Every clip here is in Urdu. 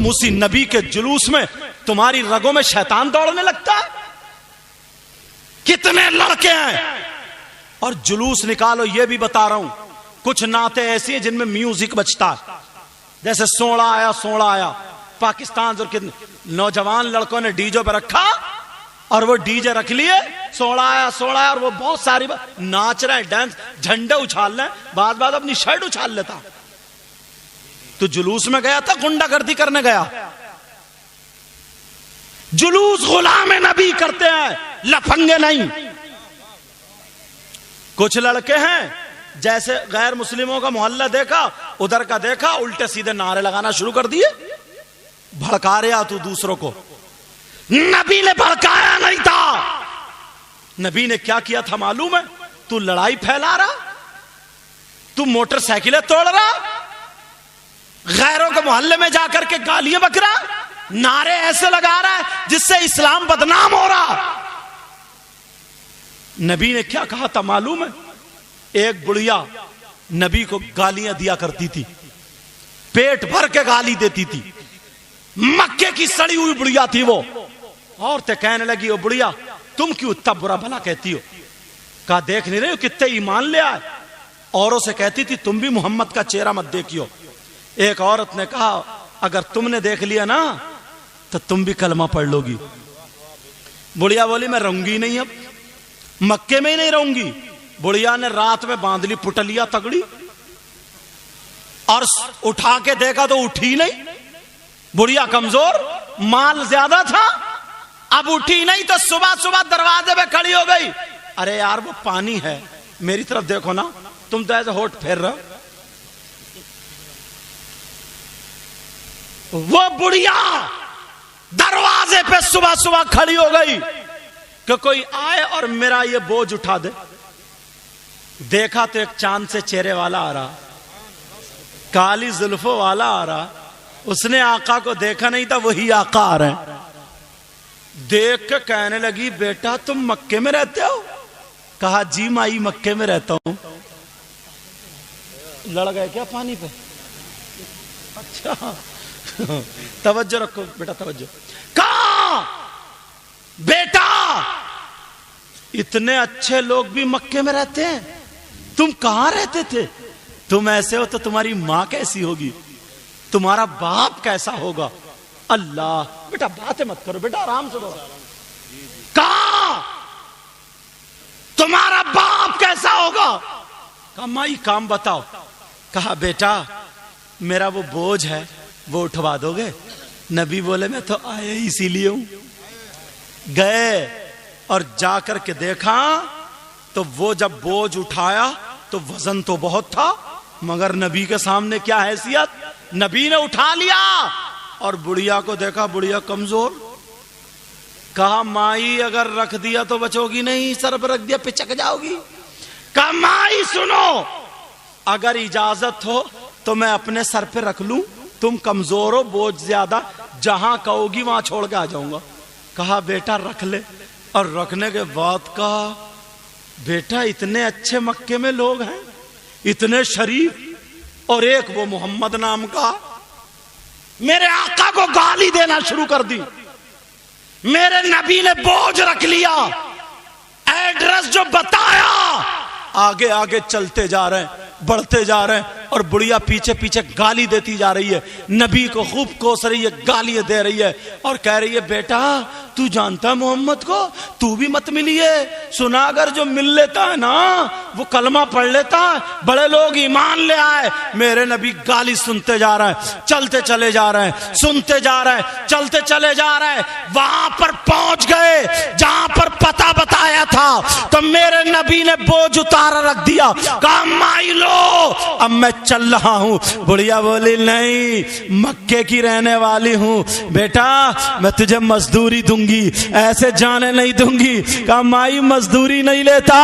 تم اسی نبی کے جلوس میں تمہاری رگوں میں شیطان دوڑنے لگتا ہے. کتنے لڑکے ہیں. اور جلوس نکالو. یہ بھی بتا رہا ہوں کچھ نعتیں ایسی ہیں جن میں میوزک بجتا ہے, جیسے سوڑا آیا پاکستان اور نوجوان لڑکوں نے ڈی جے پہ رکھا اور وہ ڈی جے رکھ لیے, سوڑا آیا اور وہ بہت ساری ناچ رہے ہیں, ڈانس, جھنڈے اچھال رہے ہیں, بعد اپنی شرٹ اچھال لیتا. تو جلوس میں گیا تھا گنڈا گردی کرنے گیا. جلوس غلام نبی کرتے ہیں, لفنگے نہیں. کچھ لڑکے ہیں جیسے غیر مسلموں کا محلہ دیکھا, ادھر کا دیکھا, الٹے سیدھے نعرے لگانا شروع کر دیے. بھڑکا رہا تو دوسروں کو. نبی نے بھڑکایا نہیں تھا. نبی نے کیا کیا تھا معلوم ہے؟ تو لڑائی پھیلا رہا, تو موٹر سائیکلیں توڑ رہا, غیروں کے محلے میں جا کر کے گالیاں بک رہا, نعرے ایسے لگا رہا ہے جس سے اسلام بدنام ہو رہا. نبی نے کیا کہا تھا معلوم ہے؟ ایک بڑھیا نبی کو گالیاں دیا کرتی تھی, پیٹ بھر کے گالی دیتی تھی. مکے کی سڑی ہوئی بڑھیا تھی وہ. عورتیں کہنے لگی, او بڑھیا تم کیوں اتنا برا بھلا کہتی ہو؟ کہا دیکھ نہیں رہے ہو کتنے ایمان لے آئے. اوروں سے کہتی تھی تم بھی محمد کا چہرہ مت دیکھیو. ایک عورت نے کہا اگر تم نے دیکھ لیا نا تو تم بھی کلمہ پڑھ لو گی. بڑھیا بولی میں رہوں گی نہیں, اب مکے میں ہی نہیں رہوں گی. بڑھیا نے رات میں باندھ لی پٹلیا تگڑی اور اٹھا کے دیکھا تو اٹھی نہیں. بڑھیا کمزور, مال زیادہ تھا, اب اٹھی نہیں تو صبح دروازے پہ کھڑی ہو گئی. ارے یار وہ پانی ہے, میری طرف دیکھو نا, تم تو ایسے ہوٹ پھیر رہے ہو. وہ بڑھیا دروازے پہ صبح کھڑی ہو گئی کہ کوئی آئے اور میرا یہ بوجھ اٹھا دے. دیکھا تو ایک چاند سے چہرے والا آ رہا, کالی زلفوں والا آ رہا. اس نے آقا کو دیکھا نہیں تھا, وہی آقا آ رہے ہیں. دیکھ کے کہنے لگی بیٹا تم مکے میں رہتے ہو؟ کہا جی مائی مکے میں رہتا ہوں. لڑ گئے کیا پانی پہ؟ اچھا توجہ رکھو بیٹا, توجہ. کہا بیٹا اتنے اچھے لوگ بھی مکے میں رہتے ہیں, تم کہاں رہتے تھے؟ تم ایسے ہو تو تمہاری ماں کیسی ہوگی, تمہارا باپ کیسا ہوگا؟ اللہ بیٹا باتیں مت کرو بیٹا, آرام سے بولو. کہا تمہارا باپ کیسا ہوگا؟ کہا مائی کام بتاؤ. کہا بیٹا میرا وہ بوجھ ہے وہ اٹھوا دو گے؟ نبی بولے میں تو آئے اسی لیے ہوں. گئے اور جا کر کے دیکھا تو وہ جب بوجھ اٹھایا تو وزن تو بہت تھا, مگر نبی کے سامنے کیا حیثیت. نبی نے اٹھا لیا اور بڑھیا کو دیکھا, بڑھیا کمزور. کہا مائی اگر رکھ دیا تو بچو گی نہیں, سر پر رکھ دیا پچک جاؤ گی. کہا مائی سنو, اگر اجازت ہو تو میں اپنے سر پہ رکھ لوں, تم کمزور ہو, بوجھ زیادہ, جہاں کہو گی وہاں چھوڑ کے آ جاؤں گا. کہا بیٹا رکھ لے. اور رکھنے کے بعد کہا بیٹا اتنے اچھے مکے میں لوگ ہیں, اتنے شریف, اور ایک وہ محمد نام کا میرے آقا کو گالی دینا شروع کر دی. میرے نبی نے بوجھ رکھ لیا, ایڈریس جو بتایا, آگے آگے چلتے جا رہے ہیں, بڑھتے جا رہے ہیں, اور بڑھیا پیچھے پیچھے گالی دیتی جا رہی ہے. نبی کو خوب کوس رہی ہے, گالیاں دے رہی ہے اور کہہ رہی ہے بیٹا تو جانتا ہے محمد کو, تو بھی مت ملیے. سنا اگر جو مل لیتا ہے نا وہ کلمہ پڑھ لیتا ہے, بڑے لوگ ایمان لے آئے. میرے نبی گالی سنتے جا رہے ہیں, چلتے چلے جا رہے ہیں, سنتے جا رہے ہیں, چلتے چلے جا رہے ہیں. وہاں پر پہنچ گئے جہاں پر پتہ بتایا تھا, تو میرے نبی نے بوجھ اتارا رکھ دیا. کہا مائی لو اب میں چل رہا ہوں. بڑھیا بولی نہیں, مکے کی رہنے والی ہوں بیٹا, میں تجھے مزدوری دوں گی, ایسے جانے نہیں دوں گی. کہا مائی مزدوری نہیں لیتا.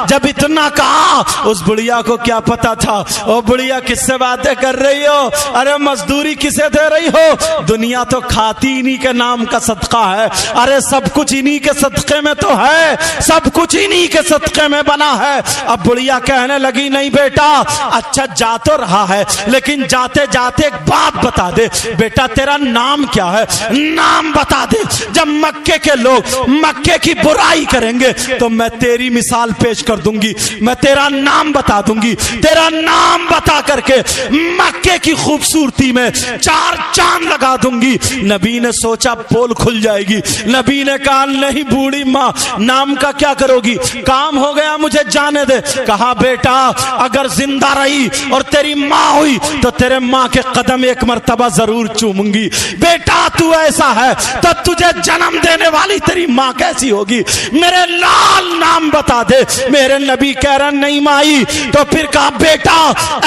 جب اتنا کہا اس بڑھیا کو کیا پتا تھا, او بڑھیا کس سے باتیں کر رہی ہو, ارے مزدوری کسے دے رہی ہو, دنیا تو کھاتی انہی کے نام کا صدقہ ہے, ارے سب کچھ انہی کے صدقے میں تو ہے, سب کچھ انہی کے صدقے میں بنا ہے. اب بڑھیا کہنے لگی نہیں بیٹا, اچھا جا تو تو رہا ہے، لیکن جاتے جاتے ایک بات بتا دے، بیٹا تیرا نام کیا ہے؟ نام بتا دے۔ جب مکے کے لوگ مکے کی برائی کریں گے تو میں تیری مثال پیش کر دوں گی، میں تیرا نام بتا دوں گی، تیرا نام بتا کر کے مکے کی خوبصورتی میں 4 چاند لگا دوں گی۔ نبی نے سوچا پول کھل جائے گی، نبی نے کہا نہیں بوڑھی ماں نام کا کیا کرو گی، کام ہو گیا مجھے جانے دے۔ کہا بیٹا اگر زندہ رہی اور تیری ماں ہوئی تو تیرے ماں کے قدم ایک مرتبہ ضرور چوموں گی۔ بیٹا تو ایسا ہے تو تجھے جنم دینے والی تیری ماں کیسی ہوگی، میرے لال نام بتا دے۔ میرے نبی کہہ رہا نہیں مائی، تو پھر کہا بیٹا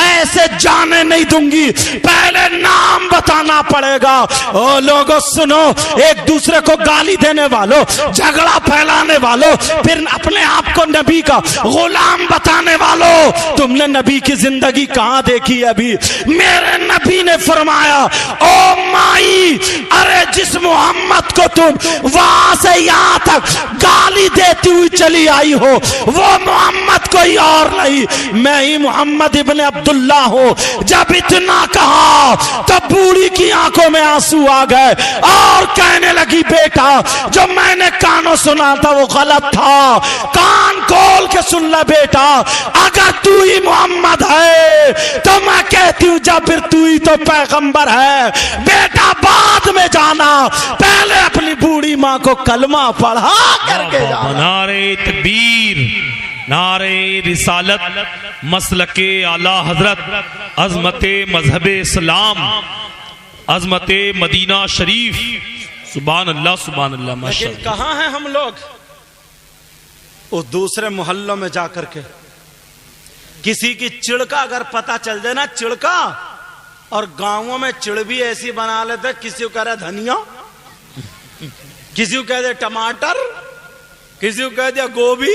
ایسے جانے نہیں دوں گی، پہلے نام بتانا پڑے گا۔ او لوگوں سنو، ایک دوسرے کو گالی دینے والوں، جھگڑا پھیلانے والوں، پھر اپنے آپ کو نبی کا غلام بتانے والوں، تم نے نبی کی زندگی کہاں دیکھی ابھی؟ میرے نبی نے فرمایا او مائی، ارے جس محمد کو تم وہاں سے یہاں تک گالی دیتی ہوئی چلی آئی ہو وہ محمد کوئی اور نہیں، میں ہی محمد ابن عبداللہ ہوں۔ جب اتنا کہا تو بوڑھی کی آنکھوں میں آنسو آ گئے اور کہنے لگی بیٹا جو میں نے کانوں سنا تھا وہ غلط تھا، کان کھول کے سن لے بیٹا، اگر تو ہی محمد ہے تو میں کہتی ہوں جب پھر تو ہی تو پیغمبر ہے۔ بیٹا بعد میں جانا، پہلے اپنی بوڑھی ماں کو کلمہ پڑھا کر کے جانا۔ نعرہ تکبیر، نعرہ رسالت، مسلک اعلی حضرت، عظمت مذہب اسلام، عظمت مدینہ شریف، سبحان اللہ سبحان اللہ ماشاء لیکن اللہ۔ کہاں ہیں ہم لوگ؟ اس دوسرے محلوں میں جا کر کے کسی کی چڑکا اگر پتہ چل جائے نا، چڑکا، اور گاؤں میں چڑ بھی ایسی بنا لیتے، کسی کو کہہ رہا دھنیا، کسی کو کہہ دے ٹماٹر، کسی کو کہہ دیا گوبھی،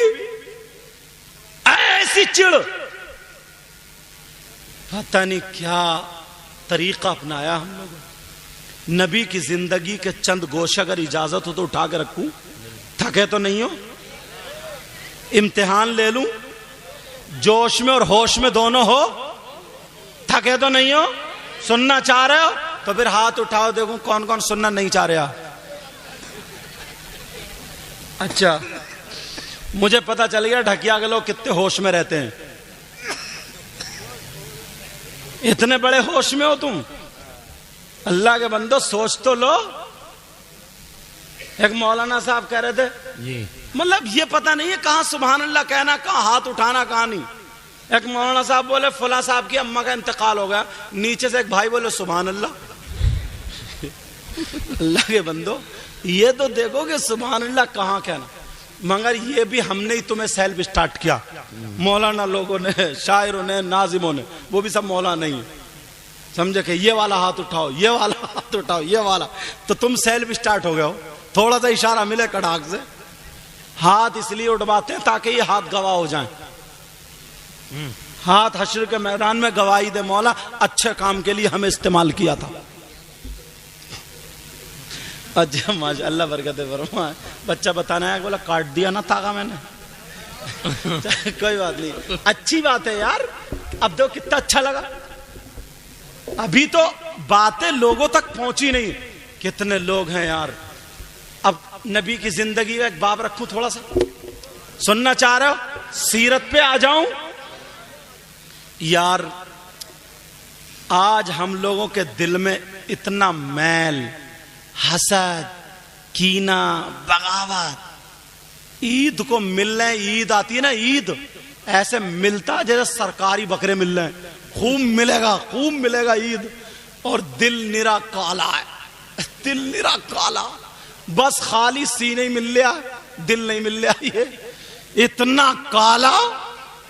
ایسی چڑ، پتہ نہیں کیا طریقہ اپنایا ہم لوگوں۔ نبی کی زندگی کے چند گوشے اگر اجازت ہو تو اٹھا کے رکھوں، تھکے تو نہیں ہو؟ امتحان لے لوں، جوش میں اور ہوش میں دونوں ہو، تھکے تو نہیں ہو؟ سننا چاہ رہے ہو تو پھر ہاتھ اٹھاؤ، دیکھوں کون کون سننا نہیں چاہ رہا۔ اچھا مجھے پتا چل گیا ڈھکیا کے لوگ کتنے ہوش میں رہتے ہیں۔ اتنے بڑے ہوش میں ہو تم؟ اللہ کے بندو سوچ تو لو۔ ایک مولانا صاحب کہہ رہے تھے جی مطلب یہ پتا نہیں ہے کہاں سبحان اللہ کہنا، کہاں ہاتھ اٹھانا، کہاں نہیں۔ ایک مولانا صاحب بولے فلاں صاحب کی اماں کا انتقال ہو گیا، نیچے سے ایک بھائی بولے سبحان اللہ۔ اللہ کے بندو یہ تو دیکھو کہ سبحان اللہ کہاں کہنا، مگر یہ بھی ہم نے ہی تمہیں سیلف اسٹارٹ کیا، مولانا لوگوں نے، شاعروں نے، ناظموں نے، وہ بھی سب مولانا نہیں ہے، سمجھے کہ یہ والا ہاتھ اٹھاؤ، یہ والا ہاتھ اٹھاؤ، یہ والا، تو تم سیلف اسٹارٹ ہو گئے ہو۔ تھوڑا سا اشارہ ملے کڑاک سے، ہاتھ اس لیے اٹھواتے ہیں تاکہ یہ ہاتھ گواہ ہو جائیں، ہاتھ حشر کے میدان میں گواہی دے مولا اچھے کام کے لیے ہمیں استعمال کیا تھا۔ اچھا ماشاء اللہ برکت فرمائے۔ بچہ بتانا ہے بولا کاٹ دیا نا تاغا میں نے، کوئی بات نہیں، اچھی بات ہے یار۔ اب دیکھو کتنا اچھا لگا، ابھی تو باتیں لوگوں تک پہنچی نہیں، کتنے لوگ ہیں یار۔ اب نبی کی زندگی کا ایک باب رکھوں، تھوڑا سا سننا چاہ رہے ہو؟ سیرت پہ آ جاؤں یار۔ آج ہم لوگوں کے دل میں اتنا میل، حسد، کینہ، بغاوت، عید کو ملنے، عید آتی ہے نا، عید ایسے ملتا جیسے سرکاری بکرے مل رہے ہیں، خوب ملے گا، خوب ملے گا عید، اور دل نرا کالا ہے، دل نرا کالا، بس خالی سینے ہی مل لیا، دل نہیں مل لیا، یہ اتنا کالا۔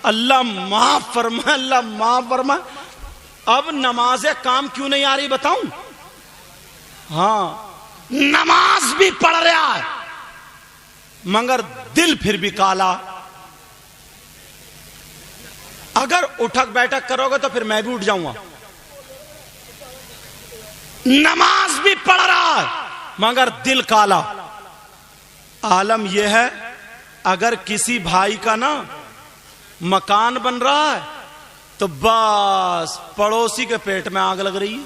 اللہ معاف فرمائے، اللہ معاف فرمائے۔ اب نماز کام کیوں نہیں آ رہی بتاؤں؟ ہاں نماز بھی پڑھ رہا ہے مگر دل پھر بھی کالا۔ اگر اٹھک بیٹھک کرو گے تو پھر میں بھی اٹھ جاؤں گا۔ نماز بھی پڑھ رہا ہے مگر دل کالا۔ عالم یہ ہے اگر کسی بھائی کا نا مکان بن رہا ہے تو بس پڑوسی کے پیٹ میں آگ لگ رہی ہے،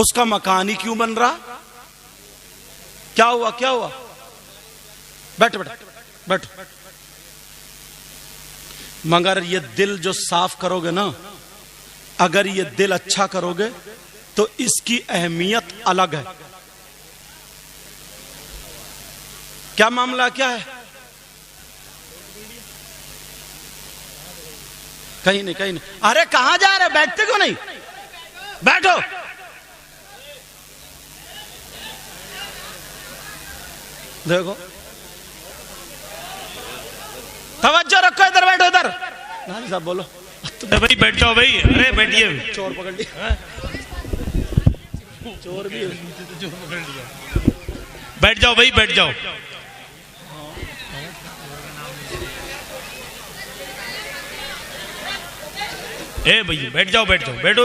اس کا مکان ہی کیوں بن رہا؟ کیا ہوا کیا ہوا؟ بیٹھ بیٹھ بیٹھ. مگر یہ دل جو صاف کرو گے نا، اگر یہ دل اچھا کرو گے تو اس کی اہمیت الگ ہے. کیا معاملہ کیا ہے؟ کہیں نہیں کہیں نہیں. ارے کہاں جا رہے؟ بیٹھتے کیوں نہیں؟ بیٹھو. دیکھو توجہ رکھو، ادھر بیٹھو. ادھر نانی صاحب بولو. بھائی بیٹھ جاؤ بھائی. ارے بیٹھیے. چور پکڑ لیا. چور بھی پکڑ لیا. بیٹھ جاؤ بھائی بیٹھ جاؤ. اے بھائی بیٹھ جاؤ بیٹھ جاؤ بیٹھو.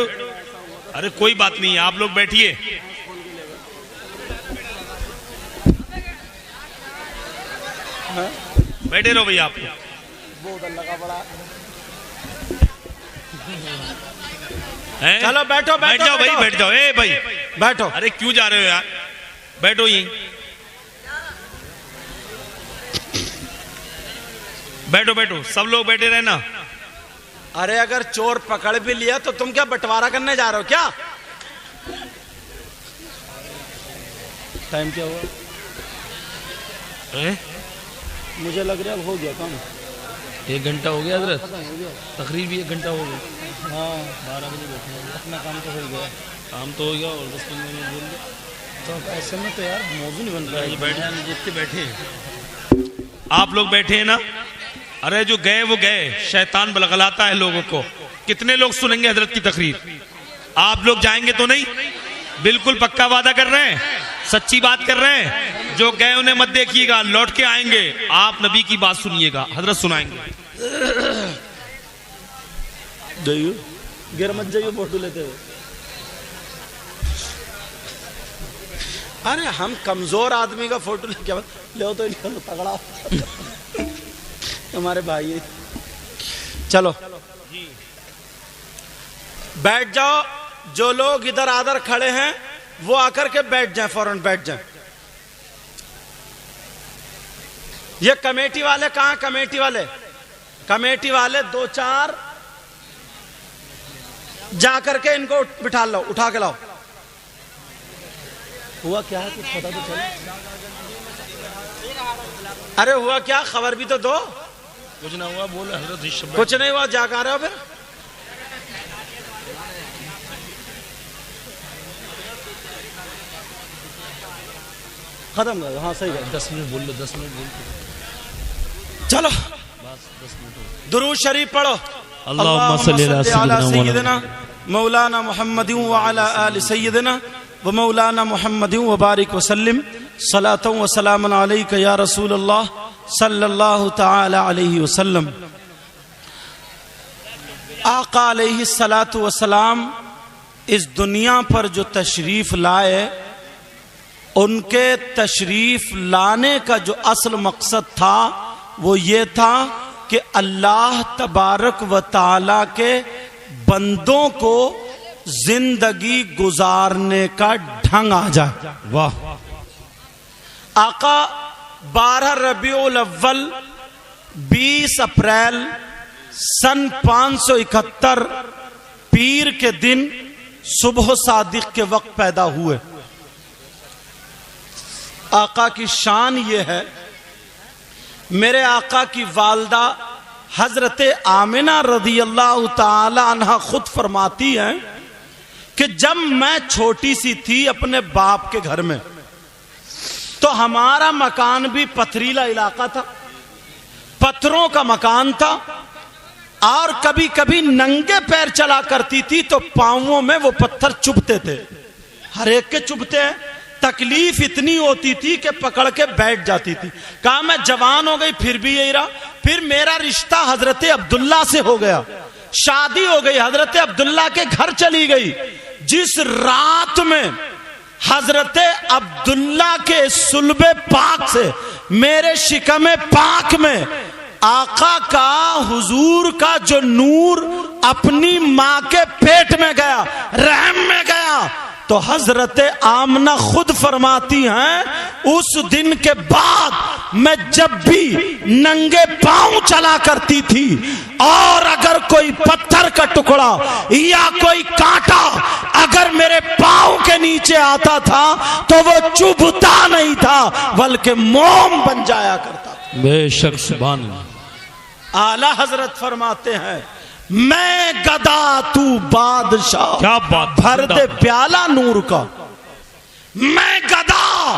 ارے کوئی بات نہیں آپ لوگ بیٹھیے. بیٹھے رہو بھائی آپ. چلو بیٹھو بیٹھ جاؤ بھائی بیٹھ جاؤ. اے بھائی بیٹھو. ارے کیوں جا رہے ہو یار؟ بیٹھو یہیں بیٹھو بیٹھو. سب لوگ بیٹھے رہنا. ارے اگر چور پکڑ بھی لیا تو تم کیا بٹوارا کرنے جا رہے ہو کیا؟ ٹائم کیا ہوا؟ مجھے لگ رہا ہے ہو گیا کام. 1 گھنٹہ ہو گیا حضرت. تقریر بھی 1 گھنٹہ ہو گیا. ہاں 12 بجے بیٹھے ہیں. اپنا کام تو ہو گیا. کام تو ہو گیا اور 10-15 منٹ بول گیا. تو ایسے میں تو یار موضوع نہیں بن رہا ہے. بیٹھے جتنے بیٹھے ہیں آپ لوگ بیٹھے ہیں نا. ارے جو گئے وہ گئے. شیطان بلغلاتا ہے لوگوں کو. کتنے لوگ سنیں گے حضرت کی تقریر؟ آپ لوگ جائیں گے تو نہیں؟ بالکل پکا وعدہ کر رہے ہیں؟ سچی بات کر رہے ہیں؟ جو گئے انہیں مت دیکھیے گا، لوٹ کے آئیں گے. آپ نبی کی بات سنیے گا. حضرت سنائیں گے. گر مت جائیے فوٹو لیتے ہوئے. ارے ہم کمزور آدمی کا فوٹو لے کے لو تو تگڑا ہمارے بھائی. چلو بیٹھ جاؤ. جو لوگ ادھر آدھر کھڑے ہیں وہ آ کر کے بیٹھ جائیں، فوراً بیٹھ جائیں. یہ کمیٹی والے کہاں؟ کمیٹی والے 2-4 جا کر کے ان کو بٹھا لاؤ، اٹھا کے لاؤ. ہوا کیا ہے کچھ پتا تو چلے. ارے ہوا کیا؟ خبر بھی تو دو. کچھ نہ ہوا بولے حضرت. کچھ نہیں ہوا. جا کہاں رہے ہو پھر؟ ختم کر. ہاں صحیح ہے. 10 منٹ بول لو. 10 منٹ بول لو. چلو بس 10 منٹ. درود شریف پڑھو. اللہم صلی علی سیدنا مولانا محمد وعلی آل سیدنا و مولانا محمد وبارک وسلم. صلاۃ و سلام علیک یا رسول اللہ صلی اللہ تعالی علیہ وسلم. آقا علیہ الصلوۃ والسلام اس دنیا پر جو تشریف لائے، ان کے تشریف لانے کا جو اصل مقصد تھا وہ یہ تھا کہ اللہ تبارک و تعالی کے بندوں کو زندگی گزارنے کا ڈھنگ آ جائے. واہ. آقا 12 ربیع الاول 20 اپریل سن 571 پیر کے دن صبح صادق کے وقت پیدا ہوئے. آقا کی شان یہ ہے، میرے آقا کی والدہ حضرت آمنہ رضی اللہ تعالی عنہ خود فرماتی ہیں کہ جب میں چھوٹی سی تھی اپنے باپ کے گھر میں تو ہمارا مکان بھی پتھریلا علاقہ تھا، پتھروں کا مکان تھا، اور کبھی کبھی ننگے پیر چلا کرتی تھی تو پاؤں میں وہ پتھر چبھتے تھے. ہر ایک کے چبھتے ہیں. تکلیف اتنی ہوتی تھی کہ پکڑ کے بیٹھ جاتی تھی. کہا میں جوان ہو گئی پھر بھی یہی رہا. پھر میرا رشتہ حضرت عبداللہ سے ہو گیا، شادی ہو گئی، حضرت عبداللہ کے گھر چلی گئی. جس رات میں حضرت عبداللہ کے صلب پاک سے میرے شکم پاک میں آقا کا حضور کا جو نور اپنی ماں کے پیٹ میں گیا، رحم میں گیا، تو حضرت آمنہ خود فرماتی ہیں اس دن کے بعد میں جب بھی ننگے پاؤں چلا کرتی تھی اور اگر کوئی پتھر کا ٹکڑا یا کوئی کانٹا اگر میرے پاؤں کے نیچے آتا تھا تو وہ چبھتا نہیں تھا بلکہ موم بن جایا کرتا تھا۔ بے شک سبحان اللہ۔ اعلی حضرت فرماتے ہیں میں گدا تو بادشاہ، کیا بات، بھر دے پیالہ نور کا، میں گدا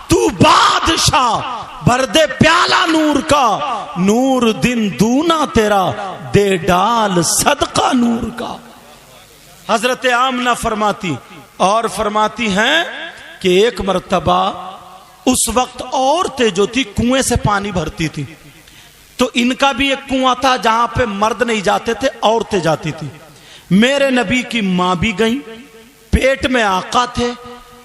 تو بادشاہ بھر دے پیالہ نور کا، نور دن دونا تیرا دے ڈال صدقہ نور کا۔ حضرت آمنہ فرماتی اور فرماتی ہیں کہ ایک مرتبہ اس وقت عورتیں جو تھی کنویں سے پانی بھرتی تھی، تو ان کا بھی ایک کنواں تھا جہاں پہ مرد نہیں جاتے تھے، عورتیں جاتی تھی۔ میرے نبی کی ماں بھی گئیں، پیٹ میں آقا تھے،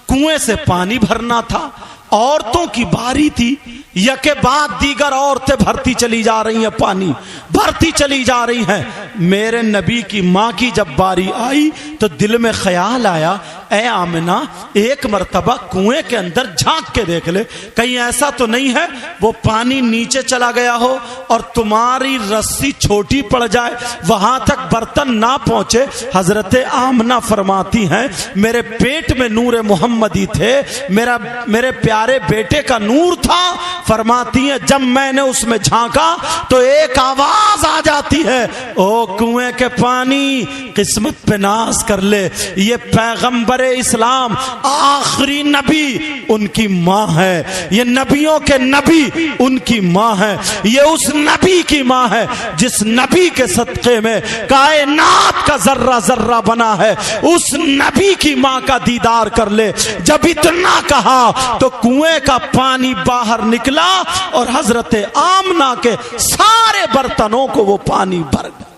کنویں سے پانی بھرنا تھا، عورتوں کی باری تھی، یکے بعد دیگر عورتیں بھرتی چلی جا رہی ہیں، پانی بھرتی چلی جا رہی ہیں۔ میرے نبی کی ماں کی جب باری آئی تو دل میں خیال آیا اے آمنہ ایک مرتبہ کنویں کے اندر جھانک کے دیکھ لے، کہیں ایسا تو نہیں ہے وہ پانی نیچے چلا گیا ہو اور تمہاری رسی چھوٹی پڑ جائے، وہاں تک برتن نہ پہنچے۔ حضرت آمنہ فرماتی ہیں میرے پیٹ میں نور محمدی تھے، میرے پیارے بیٹے کا نور تھا۔ فرماتی ہیں جب میں نے اس میں جھانکا تو ایک آواز آ جاتی ہے او کنویں کے پانی قسمت پہ ناز کر لے، یہ پیغمبر اسلام آخری نبی ان کی ماں ہے، یہ نبیوں کے نبی ان کی ماں ہے، یہ اس نبی کی ماں ہے جس نبی کے صدقے میں کائنات کا ذرہ ذرہ بنا ہے، اس نبی کی ماں کا دیدار کر لے۔ جب اتنا کہا تو کنویں کا پانی باہر نکلا اور حضرت آمنہ کے سارے برتنوں کو وہ پانی بھر گیا۔